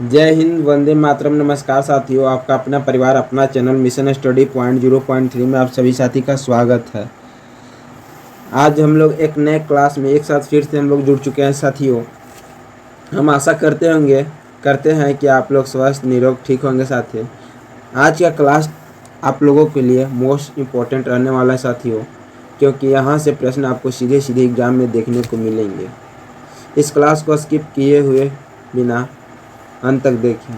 जय हिंद, वंदे मातरम। नमस्कार साथियों, आपका अपना परिवार, अपना चैनल मिशन स्टडी पॉइंट 0.3 में आप सभी साथी का स्वागत है। आज हम लोग एक नए क्लास में एक साथ फिर से हम लोग जुड़ चुके हैं साथियों। हम आशा करते हैं कि आप लोग स्वस्थ निरोग ठीक होंगे साथियों। आज का क्लास आप लोगों के लिए मोस्ट इम्पोर्टेंट रहने वाला है साथियों, क्योंकि यहाँ से प्रश्न आपको सीधे सीधे एग्जाम में देखने को मिलेंगे। इस क्लास को स्किप किए हुए बिना अंत तक देखें।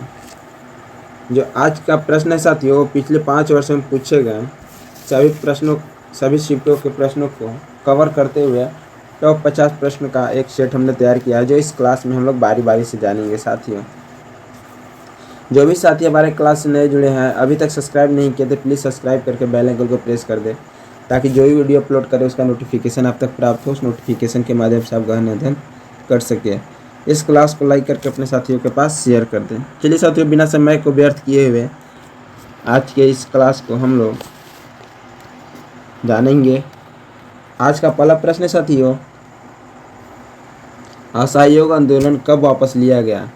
जो आज का प्रश्न है साथियों, पिछले 5 वर्षों में पूछे गए सभी शिफ्टों के प्रश्नों को कवर करते हुए टॉप 50 प्रश्न का एक सेट हमने तैयार किया है, जो इस क्लास में हम लोग बारी बारी से जानेंगे साथियों। जो भी साथी हमारे क्लास से नए जुड़े हैं, अभी तक सब्सक्राइब नहीं किए तो प्लीज़ सब्सक्राइब करके बेल आइकन को प्रेस कर दें, ताकि जो भी वीडियो अपलोड करें उसका नोटिफिकेशन आप तक प्राप्त हो। उस नोटिफिकेशन के माध्यम से आप गहन अध्ययन कर सकें। इस क्लास को लाइक करके अपने साथियों के पास शेयर कर दें। चलिए साथियों, बिना समय को व्यर्थ किए हुए आज के इस क्लास को हम लोग जानेंगे। आज का पहला प्रश्न है साथियों, असहयोग आंदोलन कब वापस लिया गया?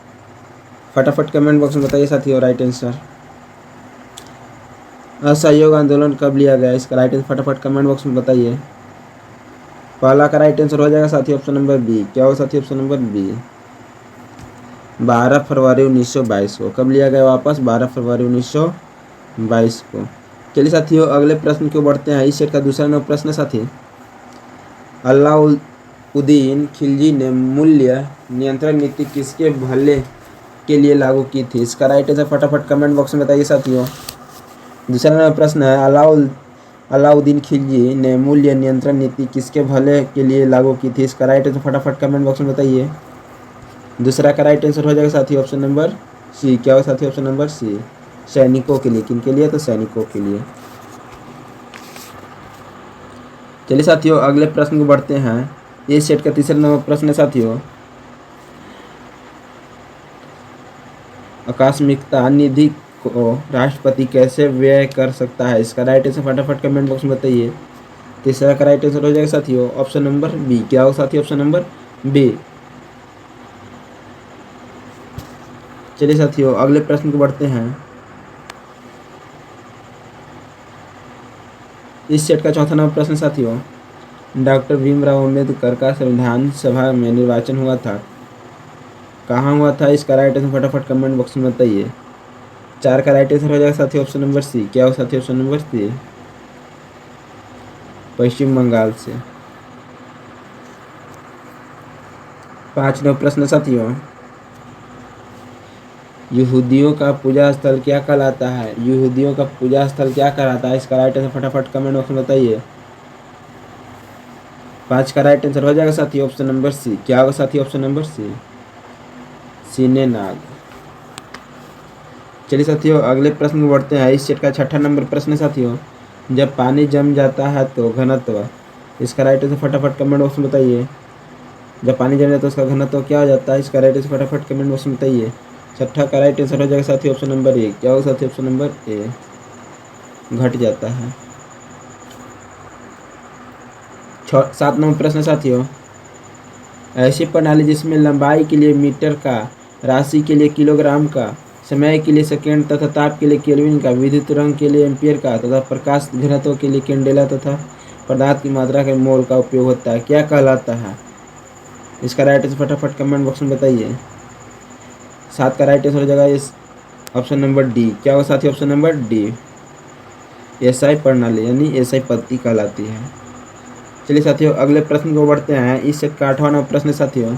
फटाफट कमेंट बॉक्स में बताइए साथियों राइट आंसर। असहयोग आंदोलन कब लिया गया, इसका राइट आंसर फटाफट कमेंट बॉक्स में बताइए। पहला का राइट आंसर हो जाएगा साथियों ऑप्शन नंबर बी। क्या होगा साथियों ऑप्शन नंबर बी? 12 फरवरी 1922 को। कब लिया गया वापस? 12 फरवरी 1922 को। चलिए साथियों, अगले प्रश्न को बढ़ते हैं। इस सेट का दूसरा नंबर प्रश्न साथी, अलाउद्दीन खिलजी ने मूल्य नियंत्रण नीति किसके भले के लिए लागू की थी? इसका राइट आंसर फटाफट कमेंट बॉक्स में बताइए साथियों। दूसरा नंबर प्रश्न है, अलाउद्दीन खिलजी ने मूल्य नियंत्रण नीति किसके भले के लिए लागू की थी? इसका राइट आंसर फटाफट कमेंट बॉक्स में बताइए। दूसरा का राइट आंसर हो जाएगा साथी ऑप्शन नंबर सी। क्या होगा साथी ऑप्शन नंबर सी? सैनिकों के लिए। किन के लिए? तो सैनिकों के लिए। चलिए साथियों, अगले प्रश्न को बढ़ते हैं। इस सेट का तीसरा नंबर प्रश्न है साथियों, आकस्मिकता निधि को राष्ट्रपति कैसे व्यय कर सकता है? इसका राइट आंसर फटाफट कमेंट बॉक्स में बताइए। तीसरा का राइट आंसर हो जाएगा साथियों ऑप्शन नंबर बी। क्या होगा साथियों ऑप्शन नंबर बी? चलिए साथियों, अगले प्रश्न को बढ़ते हैं। इस सेट का चौथा नंबर प्रश्न साथियों, डॉक्टर भीमराव अम्बेडकर का संविधान सभा में निर्वाचन हुआ था, कहाँ हुआ था? इसका राइट आंसर फटाफट कमेंट बॉक्स में बताइए। 4 का राइट आंसर हो जाएगा साथियों ऑप्शन नंबर सी। क्या हो साथियों ऑप्शन नंबर सी? पश्चिम बंगाल से। 5 नंबर प्रश्न साथियों, यहूदियों का पूजा स्थल क्या कहलाता है? यहूदियों का पूजा स्थल क्या कहलाता है? इसका राइट आंसर फटाफट कमेंट बॉक्स में बताइए। 5 का राइट आंसर हो जाएगा साथियों ऑप्शन नंबर सी। क्या होगा साथियों ऑप्शन नंबर सी? सीने नाग। चलिए साथियों, अगले प्रश्न को बढ़ते हैं। इस सेट का छठा नंबर प्रश्न साथियों, जब पानी जम जाता है तो घनत्व, इसका राइट आंसर फटाफट कमेंट बॉक्स में बताइए। जब पानी जम जाता है तो उसका घनत्व क्या हो जाता है? इसका राइट आंसर फटाफट कमेंट बॉक्स में बताइए। छठा का राइट आंसर हो जाएगा साथियों ऑप्शन नंबर ए। क्या होगा साथियों ऑप्शन नंबर ए? घट जाता है। 7 नंबर प्रश्न साथियों, ऐसी प्रणाली जिसमें लंबाई के लिए मीटर का, राशि के लिए किलोग्राम का, समय के लिए सेकेंड तथा ताप के लिए केल्विन का, विद्युत रंग के लिए एम्पियर का तथा प्रकाश घनत्व के लिए कैंडेला तथा पदार्थ की मात्रा के मोल का उपयोग होता है, क्या कहलाता है? इसका राइट आंसर फटाफट कमेंट बॉक्स में बताइए। 7 का राइट आंसर हो जाएगा इस ऑप्शन नंबर डी। क्या होगा साथी ऑप्शन नंबर डी? एसआई प्रणाली यानी एसआई पद्धति कहलाती है। चलिए साथियों, अगले प्रश्न को बढ़ते हैं। इस सेट का 8वां नंबर प्रश्न साथियों,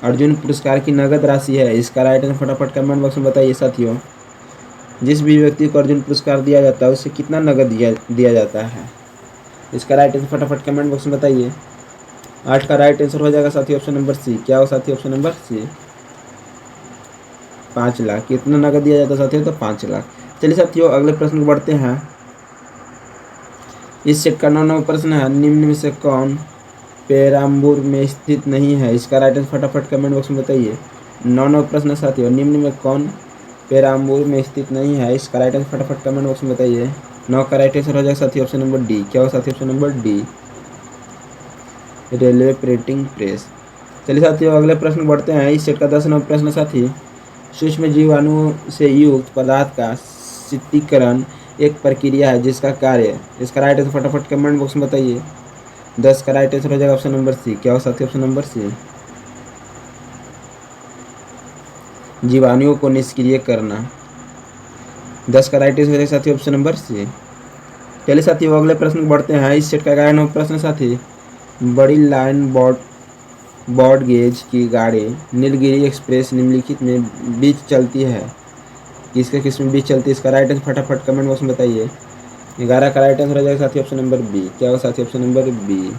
अर्जुन पुरस्कार की नगद राशि है, इसका राइट आंसर फटाफट कमेंट बॉक्स में बताइए साथियों। जिस भी व्यक्ति को अर्जुन पुरस्कार दिया जाता है उसे कितना नगद दिया जाता है? इसका राइट आंसर फटाफट कमेंट बॉक्स में बताइए। 8 का राइट आंसर हो जाएगा साथी ऑप्शन नंबर सी। क्या हो साथी ऑप्शन नंबर सी? 5 लाख। कितना नगद दिया जाता है साथियों? तो 5 लाख। चलिए साथियों, अगले प्रश्न को बढ़ते हैं। इस सेट का 9वां नंबर प्रश्न है, निम्न में से कौन पेराम्बूर में स्थित नहीं है? इसका राइट आंसर फटाफट कमेंट बॉक्स में बताइए। 9वां नंबर प्रश्न साथियों, निम्न में कौन पेराम्बूर में स्थित नहीं है? इसका राइट आंसर फटाफट कमेंट बॉक्स में बताइए। 9 का राइट आंसर हो जाएगा साथी ऑप्शन नंबर डी। क्या हो साथी option number D? Railway printing press. चलिए साथियों, अगले प्रश्न बढ़ते हैं। इस सेट का 10वां नंबर प्रश्न साथी, सूक्ष्म जीवाणुओं से युक्त पदार्थ का शीतलीकरण एक प्रक्रिया है जिसका कार्य, इसका राइट आंसर फटाफट कमेंट बॉक्स में बताइए। 10 का राइट आंसर हो जाएगा ऑप्शन नंबर सी। क्या हो साथी? ऑप्शन नंबर सी, जीवाणुओं को निष्क्रिय करना। 10 का राइट आंसर हो जाएगा साथी ऑप्शन नंबर सी। चलिए साथियों अगले प्रश्न को बढ़ते हैं। इस सेट का 11वां प्रश्न साथी, बड़ी लाइन ब्रॉड गेज की गाड़ी नीलगिरी एक्सप्रेस निम्नलिखित में बीच चलती है, किसके किस में बीच चलती है? इसका राइट आंसर फटाफट कमेंट बॉक्स में बताइए। 11 का राइट आंसर हो जाएगा साथी ऑप्शन नंबर बी। क्या हो साथी? ऑप्शन नंबर बी,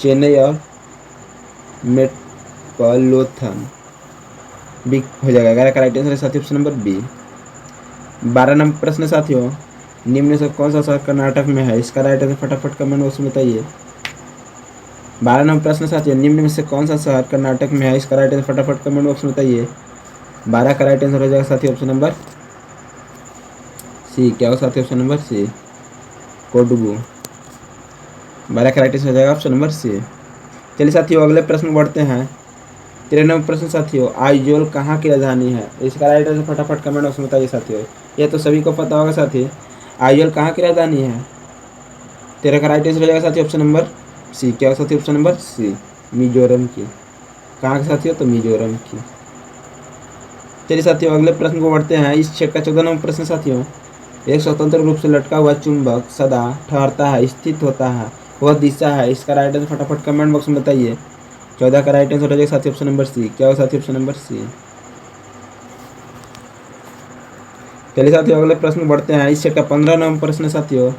चेन्नई और मेट्रोपॉलिटन बी हो जाएगा। 11 का राइट आंसर है साथी ऑप्शन नंबर बी। 12 नंबर प्रश्न साथियों, निम्न से कौन सा शहर कर्नाटक में है? इसका राइट आंसर फटाफट कमेंट बॉक्स में बताइए। 12 नंबर प्रश्न साथियों, निम्न में से कौन सा शहर कर्नाटक में है? इसका राइट आंसर फटाफट कमेंट बॉक्स में बताइए। 12 का राइट आंसर हो जाएगा साथी ऑप्शन नंबर सी। क्या हो साथी? ऑप्शन नंबर सी, कोडगू। 12 का राइट आंसर हो जाएगा ऑप्शन नंबर सी। चलिए साथियों अगले प्रश्न बढ़ते हैं। 13 नंबर प्रश्न साथियों, आइजोल कहाँ की राजधानी है? इसका राइट आंसर फटाफट कमेंट बॉक्स में बताइए साथियों। ये तो सभी को पता होगा साथी, आइजोल कहाँ की राजधानी है? 13 का राइट आंसर हो जाएगा साथी ऑप्शन नंबर सी। क्या हो साथी? ऑप्शन नंबर सी, मिजोरम की। कहाँ के साथियों? तो मिजोरम की। चलिए साथियों अगले प्रश्न को बढ़ते हैं। इस चेक का 14 नंबर प्रश्न साथियों, एक स्वतंत्र रूप से लटका हुआ चुंबक सदा ठहरता है, स्थित होता है, वह दिशा है। इसका राइट आंसर फटाफट कमेंट बॉक्स में बताइए। 14 का राइट आंसर हो जाएगा साथी ऑप्शन नंबर सी। क्या हो साथी? Option number C. चलिए साथियों अगले प्रश्न बढ़ते हैं। इस सेट का 15 नंबर प्रश्न साथियों,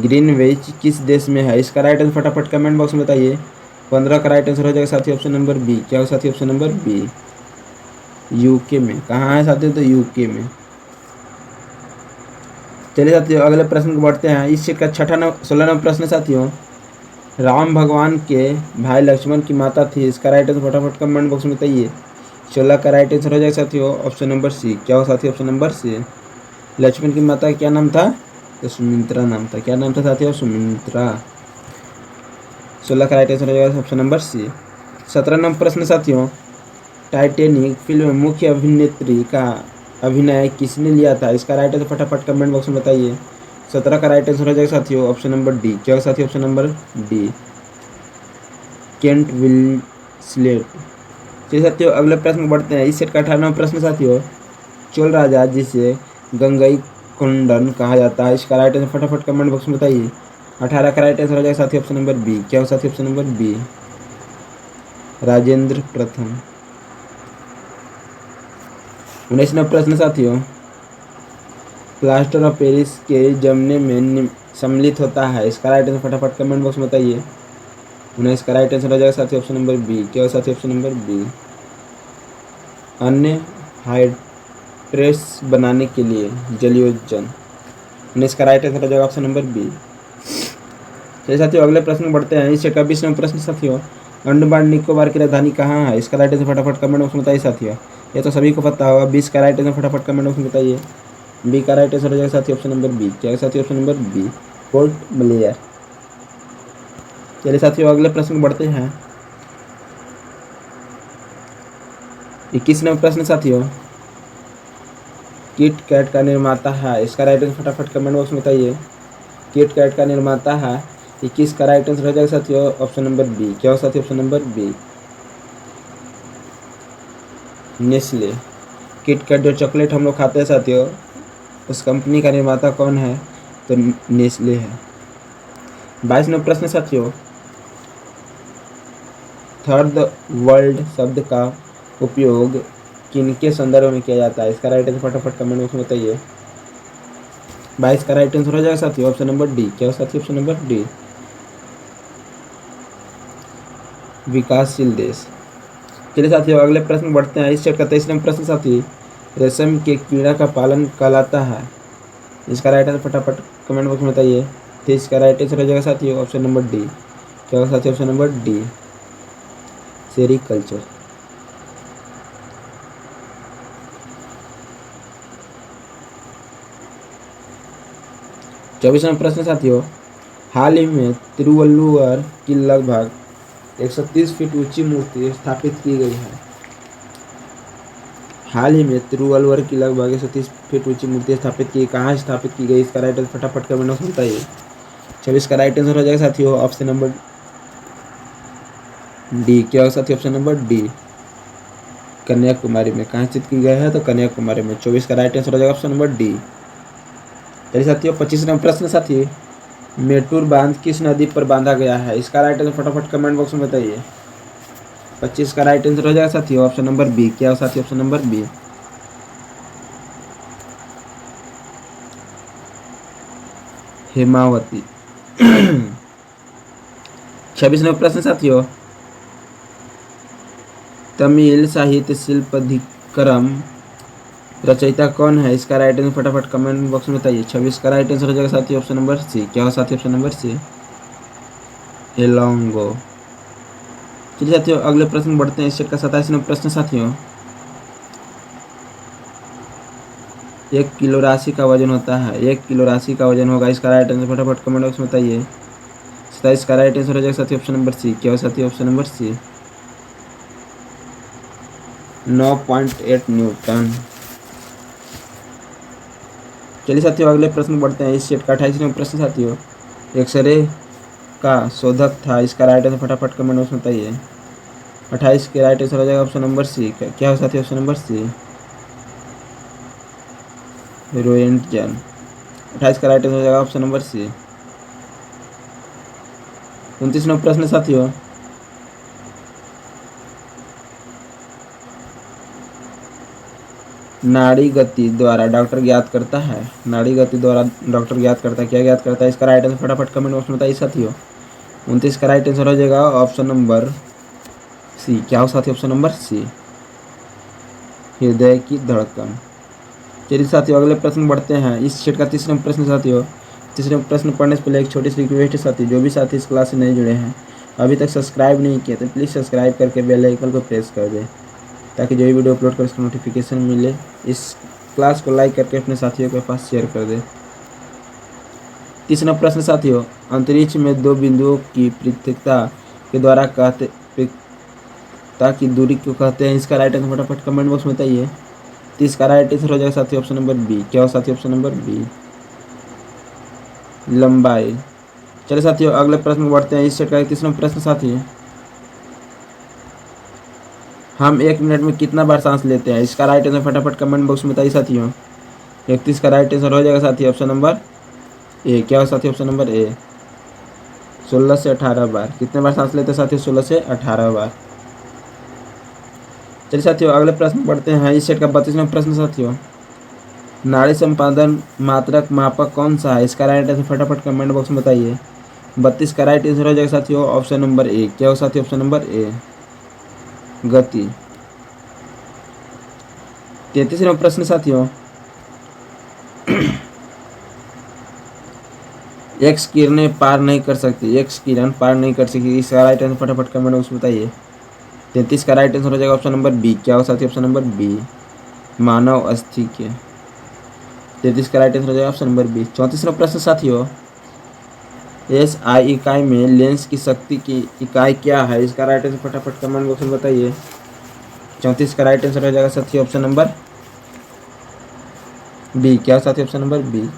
ग्रीनविच किस देश में है? इसका राइट आंसर फटाफट कमेंट बॉक्स में बताइए। 15 का राइट आंसर हो जाएगा साथी ऑप्शन नंबर बी। क्या हो साथी? ऑप्शन नंबर बी, यूके में। कहाँ है साथियों? तो यूके में। चलिए साथियों अगले प्रश्न को बढ़ते हैं। इस सेट का 16 नंबर प्रश्न साथियों, राम भगवान के भाई लक्ष्मण की माता थी। इसका राइट आंसर फटाफट कमेंट बॉक्स में बताइए। 16 का राइट आंसर हो जाएगा साथियों ऑप्शन नंबर सी। क्या हो साथी? ऑप्शन नंबर सी, लक्ष्मण की माता का क्या नाम था? तो सुमित्रा नाम था। क्या नाम था साथियों? सुमित्रा। 16 का राइट आंसर हो जाएगा ऑप्शन नंबर सी। 17 नंबर प्रश्न साथियों, टाइटैनिक फिल्म में मुख्य अभिनेत्री का अभिनय किसने लिया था? इसका राइट आंसर फटाफट कमेंट बॉक्स में बताइए। 17 का राइट आंसर हो जाएगा साथियों ऑप्शन नंबर डी। क्या हो साथियों? Option number D, Kent Winslet. चलिए साथियों अगले प्रश्न बढ़ते हैं। इस सेट का 18वां प्रश्न साथियों, चोल राजा जिसे गंगई कोंडन कहा जाता है, इसका राइट आंसर फटाफट कमेंट बॉक्स में बताइए। 18 का राइट आंसर हो जाएगा साथी ऑप्शन नंबर बी। क्या हो साथी? ऑप्शन नंबर बी, राजेंद्र प्रथम। 19वां प्रश्न साथियों, प्लास्टर ऑफ पेरिस के जमने में सम्मिलित होता है, इसका राइट आंसर फटाफट कमेंट बॉक्स में बताइए। 19 का राइट आंसर हो जाएगा साथी ऑप्शन नंबर बी। क्या हो साथी? ऑप्शन नंबर बी, अन्य हाइड्रेट्स बनाने के लिए जलयोजन। 19 का राइट आंसर हो जाएगा ऑप्शन नंबर बी। चलिए साथियों अगले प्रश्न में बढ़ते हैं। इस 26वां प्रश्न साथियों, अंडमान निकोबार की राजधानी कहाँ है? इसका राइट आंसर फटाफट कमेंट बॉक्स में बताइए साथियों। ये तो सभी को पता होगा। 20 का राइट आंसर फटाफट कमेंट बॉक्स में बताइए। बी का राइट आंसर हो जाएगा साथी ऑप्शन नंबर बी। क्या है साथी? Option number B, Port Blair. चलिए साथियों अगले प्रश्न में बढ़ते हैं। 21वां प्रश्न साथियों, किट कैट का निर्माता है, इसका राइट आंसर फटाफट कमेंट बॉक्स में बताइए। किट कैट का निर्माता है। 21 का राइट आंसर हो जाएगा साथियों ऑप्शन नंबर बी। क्या हो साथी? Option number B, Nestle. Kit Kat जो चॉकलेट हम लोग खाते हैं साथियों, उस कंपनी का निर्माता कौन है? तो नेस्ले है। 22वां प्रश्न साथियों, थर्ड वर्ल्ड शब्द का उपयोग किनके संदर्भ में किया जाता है? इसका राइट आंसर फटाफट कमेंट बॉक्स में बताइए। 22 का राइट आंसर हो जाएगा साथियों ऑप्शन नंबर डी। क्या हो साथी? ऑप्शन नंबर डी, विकासशील देश। चलिए साथियों अगले प्रश्न में बढ़ते हैं। इस चैप्टर का 23वां प्रश्न साथी, रेशम के कीड़ा का पालन कहलाता है, इसका राइट आंसर फटाफट कमेंट बॉक्स में बताइए। तो इसका राइट आंसर हो जाएगा साथियों ऑप्शन नंबर डी। क्या होगा साथियों? Option number D, sericulture. चौबीसवां प्रश्न साथियों, हाल ही में तिरुवल्लुवर की लगभग 130 फीट ऊंची मूर्ति स्थापित की गई है। हाल ही में तिरुवल्लुवर की लगभग 130 फीट ऊंची मूर्ति स्थापित की, कहाँ स्थापित की गई, इसका राइट आंसर फटाफट कमेंट बॉक्स में बताइए। चलिए इसका राइट आंसर हो जाएगा साथियों ऑप्शन नंबर डी। क्या होगा साथियों ऑप्शन नंबर डी, कन्याकुमारी में। कहाँ स्थित की गया है, तो कन्याकुमारी में। 24 का राइट आंसर हो जाएगा ऑप्शन नंबर डी। चलिए साथियों 25 नंबर प्रश्न साथी, मेटूर बांध किस नदी पर बांधा गया है, इसका राइट आंसर फटाफट कमेंट बॉक्स में बताइए। 25 का राइट आंसर हो जाएगा साथियों ऑप्शन नंबर बी। क्या हो साथियों ऑप्शन नंबर बी, हेमावती। 26 नंबर प्रश्न साथियों, तमिल साहित्य शिल्पाधिकरम रचयिता कौन है, इसका राइट आंसर फटाफट कमेंट बॉक्स में बताइए। 26 का राइट आंसर हो जाएगा साथियों ऑप्शन नंबर सी। क्या हो साथियों ऑप्शन नंबर सी, एलोंगो। चलिए साथियों अगले प्रश्न बढ़ते हैं। इस सेट का 27 नंबर प्रश्न साथियों, 1 किलो राशि का वजन होता है, 1 किलो राशि का वजन होगा, इसका राइट आंसर फटाफट कमेंट बॉक्स में बताइए। 27 का राइट आंसर हो जाएगा साथियों ऑप्शन नंबर सी। क्या हो साथियों ऑप्शन नंबर सी, 9.8 न्यूटन। चलिए साथियों अगले प्रश्न बढ़ते हैं। इस सेट का 28 नंबर प्रश्न साथियों, एक्सरे का शोधक था, इसका राइट आंसर फटाफट कमेंट बॉक्स में बताइए। 28 के राइट आंसर हो जाएगा ऑप्शन नंबर सी। क्या हो साथियों ऑप्शन नंबर सी, रोएंटजन। 28 का राइट आंसर हो जाएगा ऑप्शन नंबर सी। 29 नंबर प्रश्न साथियों, नाड़ी गति द्वारा डॉक्टर ज्ञात करता है, नाड़ी गति द्वारा डॉक्टर ज्ञात करता है, क्या ज्ञात करता है, इसका राइट आंसर फटाफट कमेंट बॉक्स में बताइए साथियों। 29 का राइट आंसर हो जाएगा ऑप्शन नंबर सी। क्या हो साथियों ऑप्शन नंबर सी, हृदय की धड़कन। चलिए साथियों अगले प्रश्न बढ़ते हैं। इस सेट का 30 नंबर प्रश्न साथियों, तीसरे प्रश्न पढ़ने से पहले एक छोटी सी रिक्वेस्ट है साथी, जो भी साथी इस क्लास से नहीं जुड़े हैं, अभी तक सब्सक्राइब नहीं किया, तो प्लीज़ सब्सक्राइब करके बेल आइकन को प्रेस कर दें, ताकि जो भी वीडियो अपलोड कर उसका नोटिफिकेशन मिले। इस क्लास को लाइक करके अपने साथियों के पास शेयर कर दें। तीसरा प्रश्न साथियों, अंतरिक्ष में दो बिंदुओं की पृथकता के द्वारा पृथकता की दूरी को कहते हैं, इसका राइट आंसर फटाफट कमेंट बॉक्स में बताइए। 30 का राइट आंसर हो जाएगा साथियों ऑप्शन नंबर बी। क्या हो साथियों ऑप्शन नंबर बी, लंबाई। चलिए साथियों अगले प्रश्न में बढ़ते हैं। इस सेट का 31वां प्रश्न साथियों, हम 1 मिनट में कितना बार सांस लेते हैं, इसका राइट आंसर फटाफट कमेंट बॉक्स में बताइए साथियों। 31 का राइट आंसर हो जाएगा साथियों ऑप्शन नंबर ए। क्या हो साथियों ऑप्शन नंबर ए, 16 से 18 बार। कितने बार सांस लेते हैं साथियों, 16 से 18 बार। चलिए साथियों अगले प्रश्न बढ़ते हैं। इस सेट का 32वां प्रश्न साथियों, नाड़ी संपादन मात्रक मापक कौन सा है, इसका राइट आंसर फटाफट कमेंट बॉक्स में बताइए। 32 का राइट आंसर हो जाएगा साथियों ऑप्शन नंबर ए। क्या हो साथियों ऑप्शन नंबर ए, गति। 33वां प्रश्न साथियों, एक्स किरणें पार नहीं कर सकती, एक्स किरण पार नहीं कर सकती, इसका राइट आंसर फटाफट कमेंट बॉक्स में बताइए। 33 का राइट आंसर हो जाएगा ऑप्शन नंबर बी। क्या हो साथियों ऑप्शन नंबर बी, मानव अस्थिक्य। 33 का राइट आंसर हो जाएगा ऑप्शन नंबर बी। 34वां प्रश्न साथियों, एस आई इकाई में लेंस की शक्ति की इकाई क्या है, इसका राइट आंसर फटाफट कमेंट बॉक्स में बताइए। 34 का राइट आंसर हो जाएगा साथियों ऑप्शन नंबर बी। क्या हो साथियों ऑप्शन नंबर बी,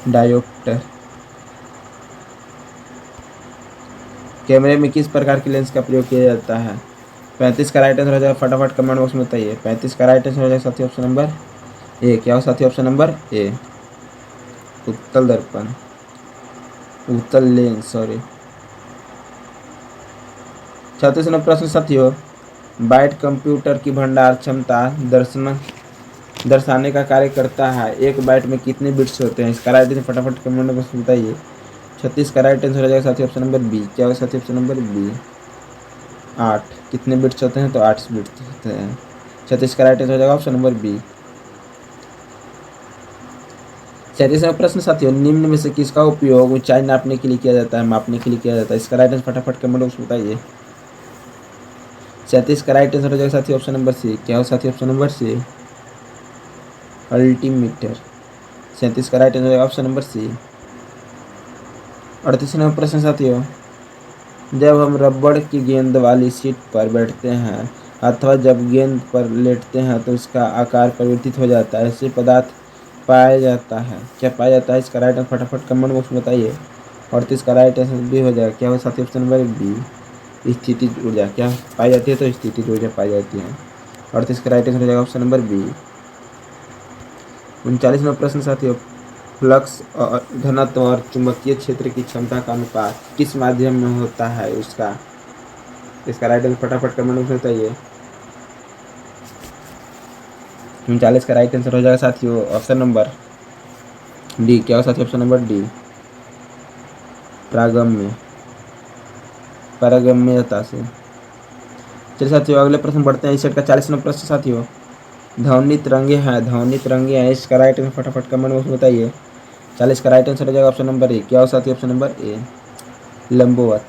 डायोप्टर। कैमरे में किस प्रकार की लेंस का प्रयोग किया जाता है, 35 का राइट आंसर हो जाएगा फटाफट कमेंट बॉक्स में बताइए। 35 का राइट आंसर हो जाएगा साथियों ऑप्शन नंबर ए। क्या हो साथियों ऑप्शन नंबर ए, उत्तल दर्पण, उत्तल लेंस सॉरी। 36 नंबर प्रश्न साथियों, बाइट कंप्यूटर की भंडार क्षमता दर्शाने का कार्य करता है, 1 बाइट में कितने बिट्स होते हैं, इसका राइट आंसर फटाफट कमेंट बॉक्स में बताइए। 36 का राइट आंसर हो जाएगा साथियों ऑप्शन नंबर बी। क्या होगा साथियों ऑप्शन नंबर बी, 8। कितने बिट्स होते हैं, तो 8 बिट्स होते हैं। 36 का राइट आंसर हो जाएगा ऑप्शन नंबर बी। 37वां प्रश्न साथियों, निम्न में से किसका उपयोग ऊंचाई नापने के लिए किया जाता है, मापने के लिए किया जाता है, इसका राइट आंसर फटाफट कमेंट बॉक्स में बताइए। 37 का राइट आंसर हो जाएगा साथियों ऑप्शन नंबर सी। क्या हो साथियों ऑप्शन नंबर सी, अल्टीमीटर। 37 का राइट आंसर हो जाएगा ऑप्शन नंबर सी। 38वां प्रश्न साथियों, जब हम रबड़ की गेंद वाली सीट पर बैठते हैं अथवा जब गेंद पर लेटते हैं तो उसका आकार परिवर्तित हो जाता है। ऐसे पदार्थ पाया जाता है। क्या पाया जाता है? इसका राइट आंसर फटाफट कमेंट बॉक्स में बताइए। और तो इसका राइट आंसर भी हो जाएगा। क्या हो साथी? ऑप्शन नंबर बी, स्थितिज ऊर्जा। क्या पाई जाती है? तो स्थितिज ऊर्जा पाई जाती है। और तो इसका राइट आंसर हो जाएगा ऑप्शन नंबर बी। 39वां प्रश्न साथियों, फ्लक्स और घनत्व और चुंबकीय क्षेत्र की क्षमता का अनुपात किस माध्यम में होता है? इसका राइट आंसर फटाफट कमेंट में बताइए। 39 का राइट आंसर हो जाएगा साथियों ऑप्शन नंबर डी। क्या हो साथियों? ऑप्शन नंबर डी, पारगम्यता से। चलिए साथियों अगले प्रश्न बढ़ते हैं। इस सेट का 40वां प्रश्न साथियों, ध्वनि तरंगे हैं, इसका राइट आंसर फटाफट कमेंट बॉक्स में बताइए। 40 का राइट आंसर हो जाएगा ऑप्शन नंबर ए। क्या हो साथियों? ऑप्शन नंबर ए, लंबवत।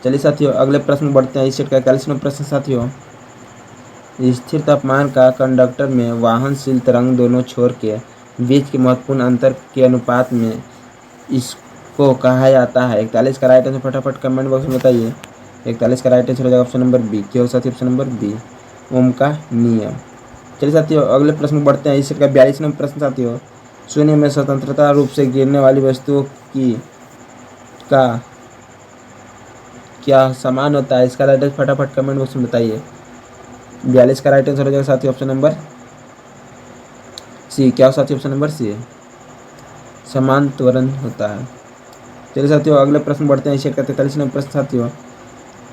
चलिए साथियों अगले प्रश्न बढ़ते हैं। इस सेट का 41वां प्रश्न साथियों, स्थिर तापमान का कंडक्टर में वाहनशील तरंग दोनों छोर के बीच के महत्वपूर्ण अंतर के अनुपात में इसको कहा जाता है। 41 का राइट आंसर फटाफट कमेंट बॉक्स में बताइए। 41 का राइट आंसर हो जाएगा ऑप्शन नंबर बी। क्या हो साथियों? ऑप्शन नंबर बी, ओम का नियम। चलिए साथियों अगले प्रश्न बढ़ते हैं। इस सेट का 42वां प्रश्न साथियों, शून्य में स्वतंत्रता रूप से गिरने वाली वस्तुओं की का क्या समान होता है? इसका राइट आंसर फटाफट कमेंट बॉक्स में बताइए। 42 का राइट आंसर हो जाएगा साथियों ऑप्शन नंबर सी। क्या हो साथियों? ऑप्शन नंबर सी, समान त्वरण होता है। चलिए साथियों अगले प्रश्न बढ़ते हैं। इस सेट का 43वां प्रश्न साथियों,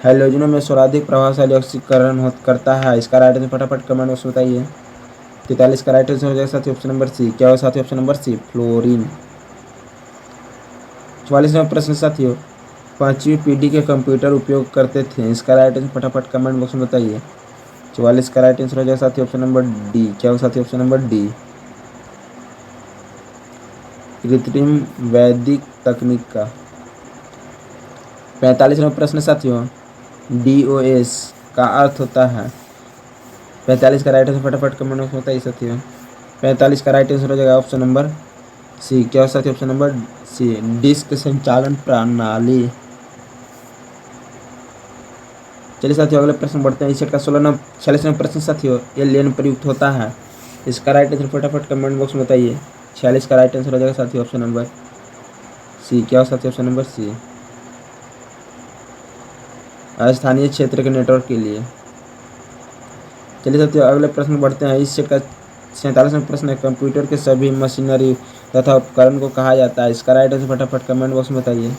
हैलोजनों में सर्वाधिक प्रभावशाली ऑक्सीकरण करता है। इसका राइट आंसर फटाफट कमेंट बॉक्स में बताइए। 43 का राइट आंसर हो जाएगा साथियों ऑप्शन नंबर सी। क्या हो साथियों? Option number C, fluorine. 44वां प्रश्न साथियों, 5वीं पीढ़ी के कंप्यूटर उपयोग करते थे। इसका राइट आंसर फटाफट कमेंट बॉक्स में बताइए। 44 का राइट आंसर हो जाएगा साथियों ऑप्शन नंबर डी। क्या हो साथियों? ऑप्शन नंबर डी, कृत्रिम वैदिक तकनीक का। 45वां प्रश्न साथियों, DOS का अर्थ होता है। 45 का राइट आंसर फटाफट कमेंट बॉक्स में बताइए साथियों। 45 का राइट आंसर हो जाएगा ऑप्शन नंबर सी। क्या हो साथियों? ऑप्शन नंबर सी, डिस्क संचालन प्रणाली। चलिए साथियों अगले प्रश्न बढ़ते हैं। इस सेट का 46वां प्रश्न साथियों, एलियन प्रयुक्त होता है। इसका राइट आंसर फटाफट कमेंट बॉक्स में बताइए। 46 का राइट आंसर हो जाएगा साथियों ऑप्शन नंबर सी। क्या हो साथियों? ऑप्शन नंबर सी, स्थानीय क्षेत्र के नेटवर्क के लिए। चलिए साथियों अगले प्रश्न बढ़ते हैं। इस सेट का 47वां प्रश्न है, कंप्यूटर के सभी मशीनरी तथा उपकरण को कहा जाता है। इसका राइट आंसर फटाफट कमेंट बॉक्स में बताइए।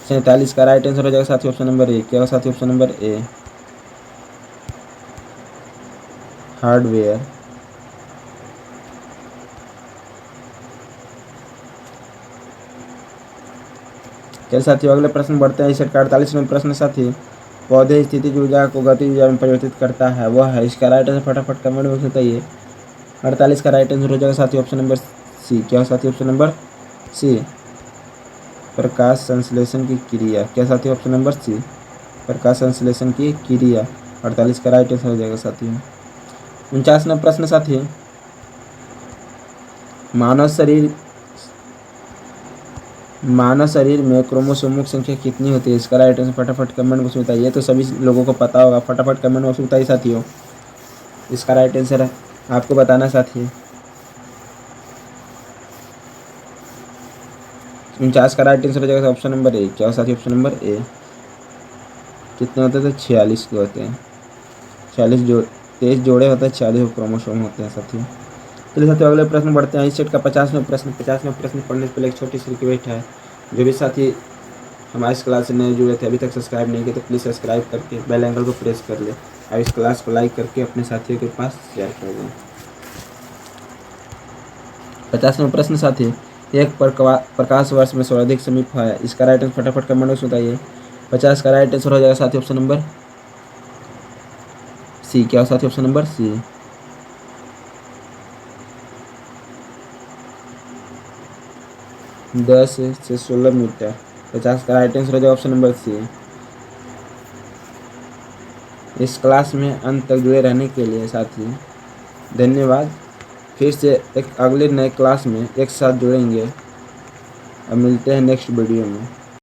47 का राइट आंसर हो जाएगा साथियों ऑप्शन नंबर ए। क्या हो साथियों? Option number A, hardware. चलिए साथियों अगले प्रश्न बढ़ते हैं। इस सेट का 48वां प्रश्न साथी, पौधे स्थितिज ऊर्जा को गतिज ऊर्जा में परिवर्तित करता है, वह है। इसका राइट आंसर फटाफट कमेंट बॉक्स में बताइए। 48 का राइट आंसर हो जाएगा साथियों ऑप्शन नंबर सी। क्या हो साथियों? ऑप्शन नंबर सी, प्रकाश संश्लेषण की क्रिया। क्या साथियों? ऑप्शन नंबर सी, प्रकाश संश्लेषण की क्रिया। 48 का राइट आंसर हो जाएगा साथियों। 49वां प्रश्न साथी, मानव शरीर में क्रोमोसोमों की संख्या कितनी होती है? इसका राइट आंसर फटाफट कमेंट बॉक्स में बताइए। तो सभी लोगों को पता होगा, फटाफट कमेंट बॉक्स में बताइए साथियों। इसका राइट आंसर आपको बताना साथी। 49 का राइट आंसर हो जाएगा ऑप्शन नंबर ए। क्या हो साथी? ऑप्शन नंबर ए, कितने होते थे? 46 के होते हैं। 46 23 जोड़े होते हैं, 46 क्रोमोसोम होते हैं साथियों। चलिए साथियों अगले प्रश्न बढ़ते हैं। इस सेट का 50वां प्रश्न पढ़ने से पहले एक छोटी सी रिक्वेस्ट है, जो भी साथी हमारे इस क्लास से नए जुड़े थे, अभी तक सब्सक्राइब नहीं किए तो प्लीज़ सब्सक्राइब करके बेल आइकन को प्रेस कर ले और इस क्लास को लाइक करके अपने साथियों के पास शेयर कर दें। 50वां प्रश्न साथी, एक प्रकाश वर्ष में सर्वाधिक समीप है। इसका राइट आंसर फटाफट कमेंट बॉक्स में बताइए। 50 का राइट आंसर हो जाएगा साथी ऑप्शन नंबर सी। क्या हो साथी? ऑप्शन नंबर सी, 10 से 16 मीटर। 50 का राइट आंसर हो जाएगा ऑप्शन नंबर सी। इस क्लास में अंत तक जुड़े रहने के लिए साथी धन्यवाद। फिर से एक अगले नए क्लास में एक साथ जुड़ेंगे और मिलते हैं नेक्स्ट वीडियो में।